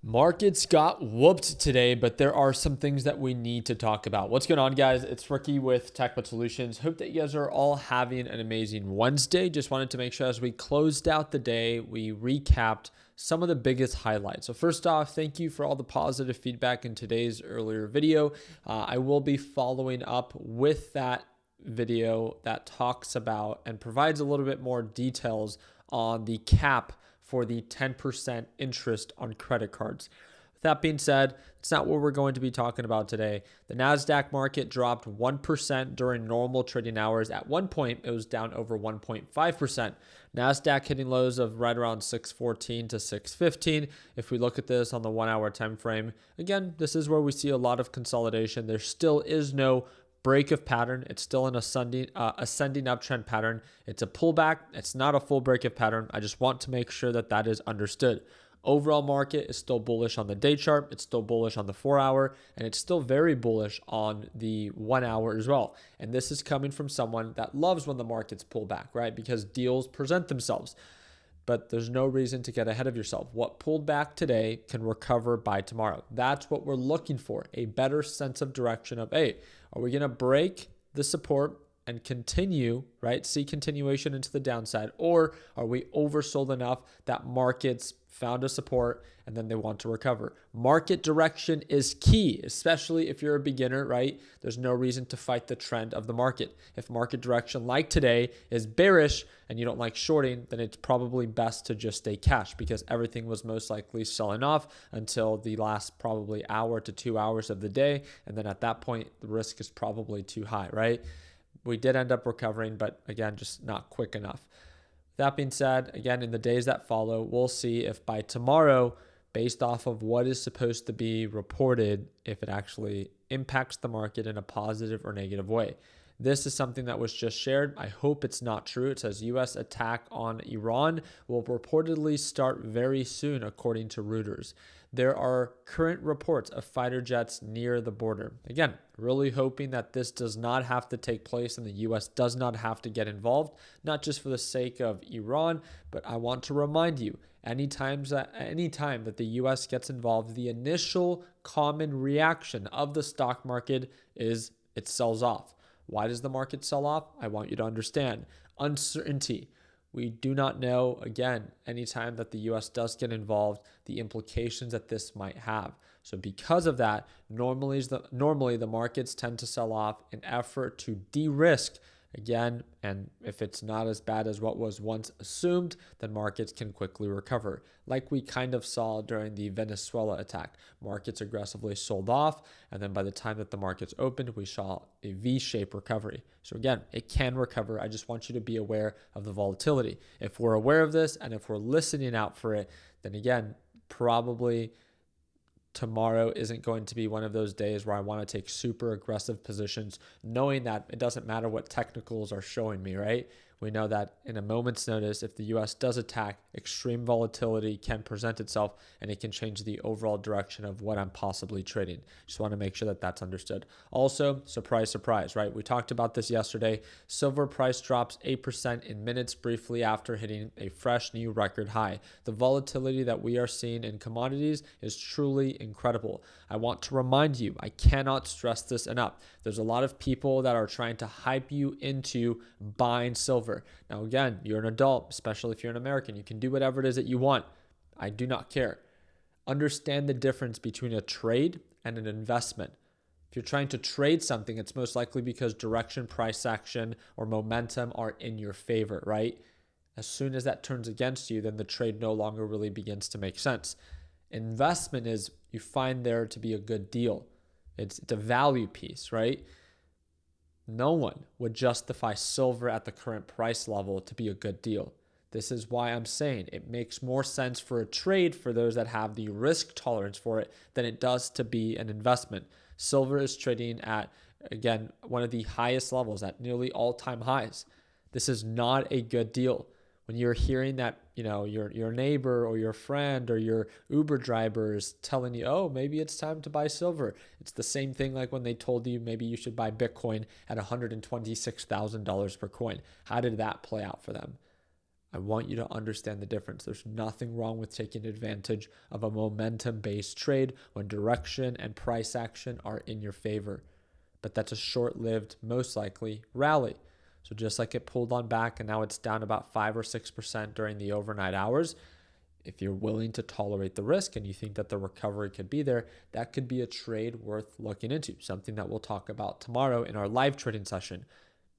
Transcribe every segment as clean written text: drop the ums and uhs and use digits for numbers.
Markets got whooped today, but there are some things that we need to talk about. What's going on, guys? It's Ricky with TechBud Solutions. Hope that you guys are all having an amazing Wednesday. Just wanted to make sure as we closed out the day, we recapped some of the biggest highlights. So first off, thank you for all the positive feedback in today's earlier video. I will be following up with that video that talks about and provides a little bit more details on the cap for the 10% interest on credit cards. With that being said, it's not what we're going to be talking about today. The NASDAQ market dropped 1% during normal trading hours. At one point, it was down over 1.5%. NASDAQ hitting lows of right around 614 to 615. If we look at this on the 1 hour time frame, again, this is where we see a lot of consolidation. There still is no break of pattern. It's still an ascending uptrend pattern. It's a pullback. It's not a full break of pattern. I just want to make sure that that is understood. Overall market is still bullish on the day chart. It's still bullish on the 4 hour, and it's still very bullish on the 1 hour as well. And this is coming from someone that loves when the markets pull back, right? Because deals present themselves. But there's no reason to get ahead of yourself. What pulled back today can recover by tomorrow. That's what we're looking for, a better sense of direction of, hey, are we going to break the support and continue, right? See continuation into the downside, or are we oversold enough that markets found a support and then they want to recover? Market direction is key, especially if you're a beginner, right? There's no reason to fight the trend of the market. If market direction like today is bearish and you don't like shorting, then it's probably best to just stay cash because everything was most likely selling off until the last probably hour to 2 hours of the day. And then at that point, the risk is probably too high, right? We did end up recovering, but again, just not quick enough. That being said, again, in the days that follow, we'll see if by tomorrow, based off of what is supposed to be reported, if it actually impacts the market in a positive or negative way. This is something that was just shared. I hope it's not true. It says U.S. attack on Iran will reportedly start very soon, according to Reuters. There are current reports of fighter jets near the border. Again, really hoping that this does not have to take place and the U.S. does not have to get involved, not just for the sake of Iran, but I want to remind you, anytime that the U.S. gets involved, the initial common reaction of the stock market is it sells off. Why does the market sell off? I want you to understand. Uncertainty. We do not know, again, anytime that the U.S. does get involved, the implications that this might have. So because of that, normally the markets tend to sell off in effort to de-risk. Again, and if it's not as bad as what was once assumed, then markets can quickly recover. Like we kind of saw during the Venezuela attack. Markets aggressively sold off, and then by the time that the markets opened, we saw a V-shaped recovery. So again, it can recover. I just want you to be aware of the volatility. If we're aware of this and if we're listening out for it, then again, probably tomorrow isn't going to be one of those days where I want to take super aggressive positions, knowing that it doesn't matter what technicals are showing me, right? We know that in a moment's notice, if the US does attack, extreme volatility can present itself and it can change the overall direction of what I'm possibly trading. Just want to make sure that that's understood. Also, surprise, surprise, right? We talked about this yesterday. Silver price drops 8% in minutes briefly after hitting a fresh new record high. The volatility that we are seeing in commodities is truly incredible. I want to remind you, I cannot stress this enough. There's a lot of people that are trying to hype you into buying silver. Now, again, you're an adult, especially if you're an American. You can do whatever it is that you want. I do not care. Understand the difference between a trade and an investment. If you're trying to trade something, it's most likely because direction, price action, or momentum are in your favor, right? As soon as that turns against you, then the trade no longer really begins to make sense. Investment is you find there to be a good deal. It's a value piece, right? No one would justify silver at the current price level to be a good deal. This is why I'm saying it makes more sense for a trade for those that have the risk tolerance for it than it does to be an investment. Silver is trading at, again, one of the highest levels, at nearly all-time highs. This is not a good deal. When you're hearing that, your neighbor or your friend or your Uber driver is telling you, oh, maybe it's time to buy silver. It's the same thing like when they told you maybe you should buy Bitcoin at $126,000 per coin. How did that play out for them? I want you to understand the difference. There's nothing wrong with taking advantage of a momentum-based trade when direction and price action are in your favor. But that's a short-lived, most likely, rally. So just like it pulled on back and now it's down about 5 or 6% during the overnight hours, if you're willing to tolerate the risk and you think that the recovery could be there, that could be a trade worth looking into, something that we'll talk about tomorrow in our live trading session.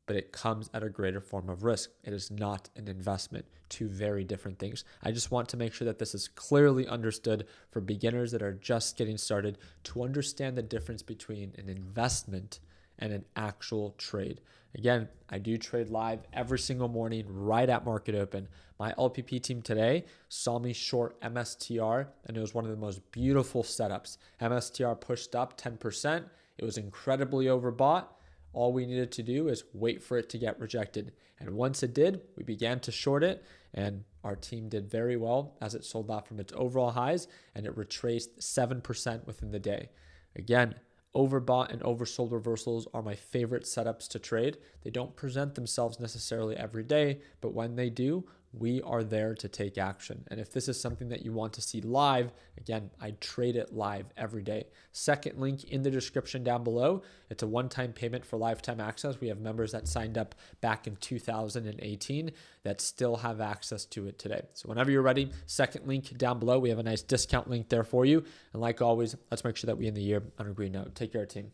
But it comes at a greater form of risk. It is not an investment. Two very different things. I just want to make sure that this is clearly understood for beginners that are just getting started to understand the difference between an investment and an actual trade. Again, I do trade live every single morning right at market open. My LPP team today saw me short MSTR, and it was one of the most beautiful setups. MSTR pushed up 10%. It was incredibly overbought. All we needed to do is wait for it to get rejected. And once it did, we began to short it, and our team did very well as it sold off from its overall highs, and it retraced 7% within the day. Again, overbought and oversold reversals are my favorite setups to trade. They don't present themselves necessarily every day, but when they do, we are there to take action. And if this is something that you want to see live, again, I trade it live every day. Second link in the description down below. It's a one-time payment for lifetime access. We have members that signed up back in 2018 that still have access to it today. So whenever you're ready, second link down below. We have a nice discount link there for you. And like always, let's make sure that we end the year on a green note. Take care, team.